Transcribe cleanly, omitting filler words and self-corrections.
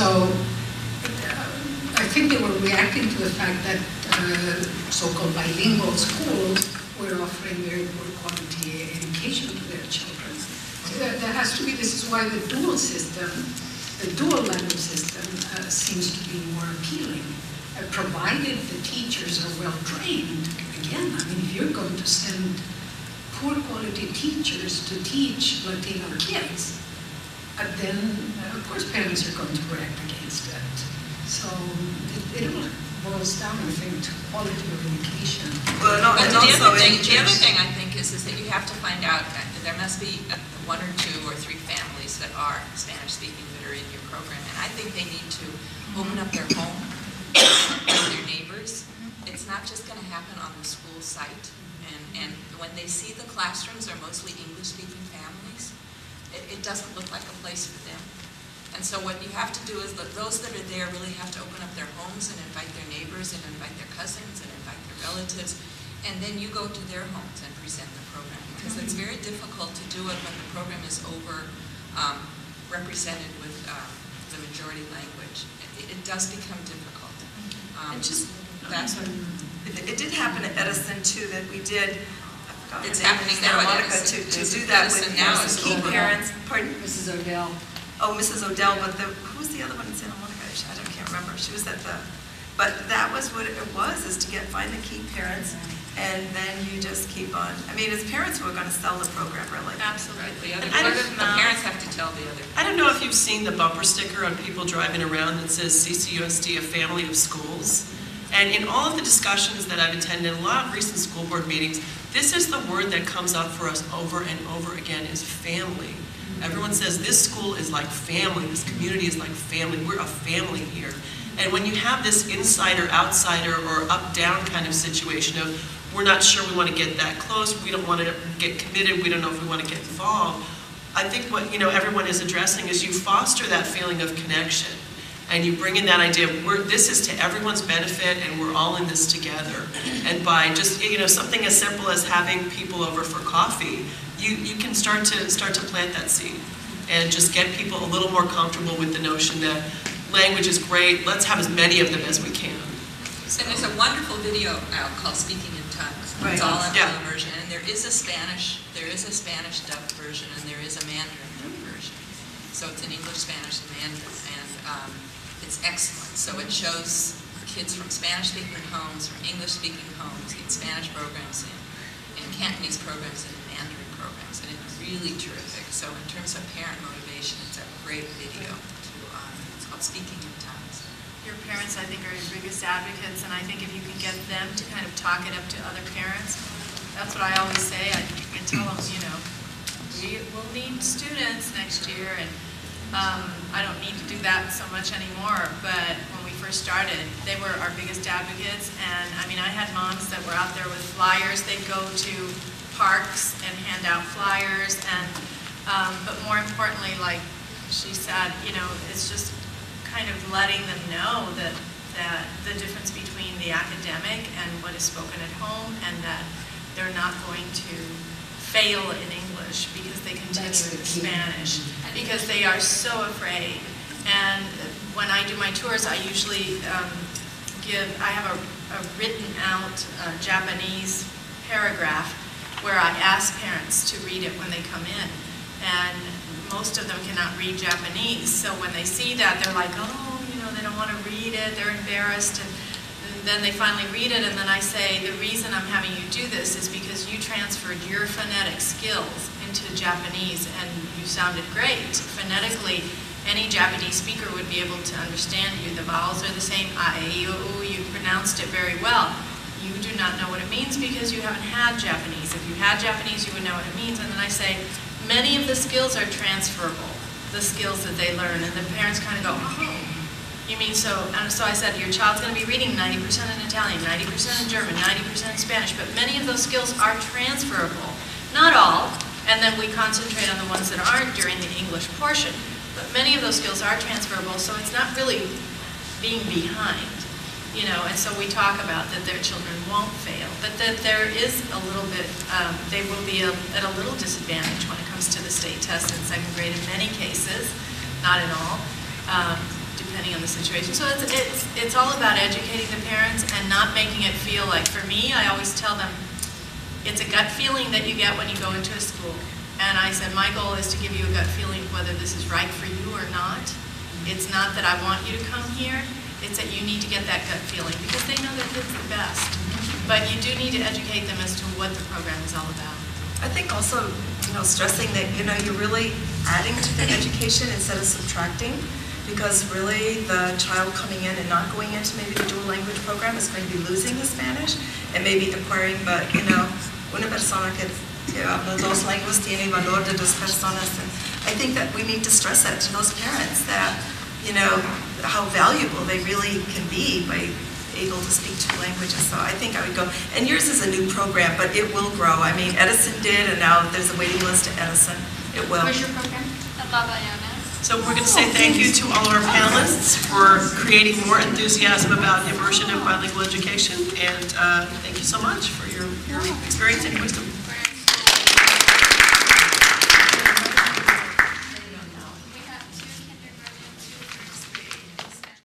So I think they were reacting to the fact that so-called bilingual schools were offering very poor quality education to their children. So that has to be, this is why the dual system, the dual language system seems to be more appealing, provided the teachers are well trained. Again, I mean, if you're going to send poor quality teachers to teach Latino kids, then of course parents are going to react against that. So it all boils down, I think, to quality of education. Well, no, but the other thing I think is that you have to find out that there must be 1 or 2 or 3 families that are Spanish speaking that are in your program, and I think they need to open up their home with their neighbors. It's not just going to happen on the school site, and when they see the classrooms are mostly English speaking families, it doesn't look like a place for them. And so what you have to do is that those that are there really have to open up their homes and invite their neighbors and invite their cousins and invite their relatives. And then you go to their homes and present the program. Because it's very difficult to do it when the program is represented with the majority language. It does become difficult. That's what... It did happen at Edison too, that we did... It's happening now at Edison. To do Edison that with now key parents. Pardon? Mrs. Odell. Oh, Mrs. Odell, but who was the other one in Santa Monica? I can't remember. She was at the, but that was what it was, is to find the key parents, and then you just keep on. I mean, it's parents who are going to sell the program, really. Absolutely. The parents have to tell the other. I don't know if you've seen the bumper sticker on people driving around that says CCUSD, a family of schools. And in all of the discussions that I've attended, a lot of recent school board meetings, this is the word that comes up for us over and over again, is family. Everyone says this school is like family, this community is like family, we're a family here. And when you have this insider-outsider or up-down kind of situation of we're not sure we want to get that close, we don't want to get committed, we don't know if we want to get involved, I think what everyone is addressing is you foster that feeling of connection. And you bring in that idea of this is to everyone's benefit and we're all in this together. And by just something as simple as having people over for coffee, you can start to plant that seed and just get people a little more comfortable with the notion that language is great, let's have as many of them as we can. And there's a wonderful video out called Speaking in Tongues. Right. It's all in immersion, and there is a Spanish dubbed version and there is a Mandarin dubbed version. So it's in English, Spanish, and Mandarin, and it's excellent. So it shows kids from Spanish-speaking homes, from English-speaking homes, in Spanish programs, in Cantonese programs, and in Mandarin programs, and it's really terrific. So in terms of parent motivation, it's a great video. It's called Speaking in Tongues. Your parents, I think, are your biggest advocates, and I think if you can get them to kind of talk it up to other parents, that's what I always say. I tell them, we will need students next year, and I don't need to do that so much anymore, but when we first started, they were our biggest advocates, and I mean, I had moms that were out there with flyers. They'd go to parks and hand out flyers, and but more importantly, like she said, it's just kind of letting them know that the difference between the academic and what is spoken at home, and that they're not going to fail in English because they continue in Spanish, because they are so afraid. And when I do my tours, I usually I have a written out Japanese paragraph where I ask parents to read it when they come in. And most of them cannot read Japanese, so when they see that, they're like, oh, they don't want to read it, they're embarrassed. And then they finally read it, and then I say, the reason I'm having you do this is because you transferred your phonetic skills into Japanese, and you sounded great. Phonetically, any Japanese speaker would be able to understand you. The vowels are the same, a, e, o, u, you pronounced it very well. You do not know what it means because you haven't had Japanese. If you had Japanese, you would know what it means. And then I say, many of the skills are transferable, the skills that they learn, and the parents kind of go, oh. You mean so? And so I said, your child's going to be reading 90% in Italian, 90% in German, 90% in Spanish, but many of those skills are transferable. Not all, and then we concentrate on the ones that aren't during the English portion. But many of those skills are transferable, so it's not really being behind, and so we talk about that their children won't fail, but that there is a little bit, they will be at a little disadvantage when it comes to the state test in second grade in many cases, not in all. depending on the situation. So it's all about educating the parents and not making it feel like, for me, I always tell them, it's a gut feeling that you get when you go into a school. And I said, my goal is to give you a gut feeling whether this is right for you or not. It's not that I want you to come here, it's that you need to get that gut feeling because they know their kids the best. But you do need to educate them as to what the program is all about. I think also, stressing that, you're really adding to their education instead of subtracting, because really the child coming in and not going into maybe the dual language program is going to be losing the Spanish and maybe acquiring, but, una persona que habla dos lenguas tiene valor de dos personas. And I think that we need to stress that to those parents that, how valuable they really can be by able to speak two languages. So I think I would go, and yours is a new program, but it will grow. I mean, Edison did, and now there's a waiting list to Edison. It will. Where's your program? So we're going to say thank you to all of our panelists for creating more enthusiasm about immersion and bilingual education, and thank you so much for your experience and wisdom.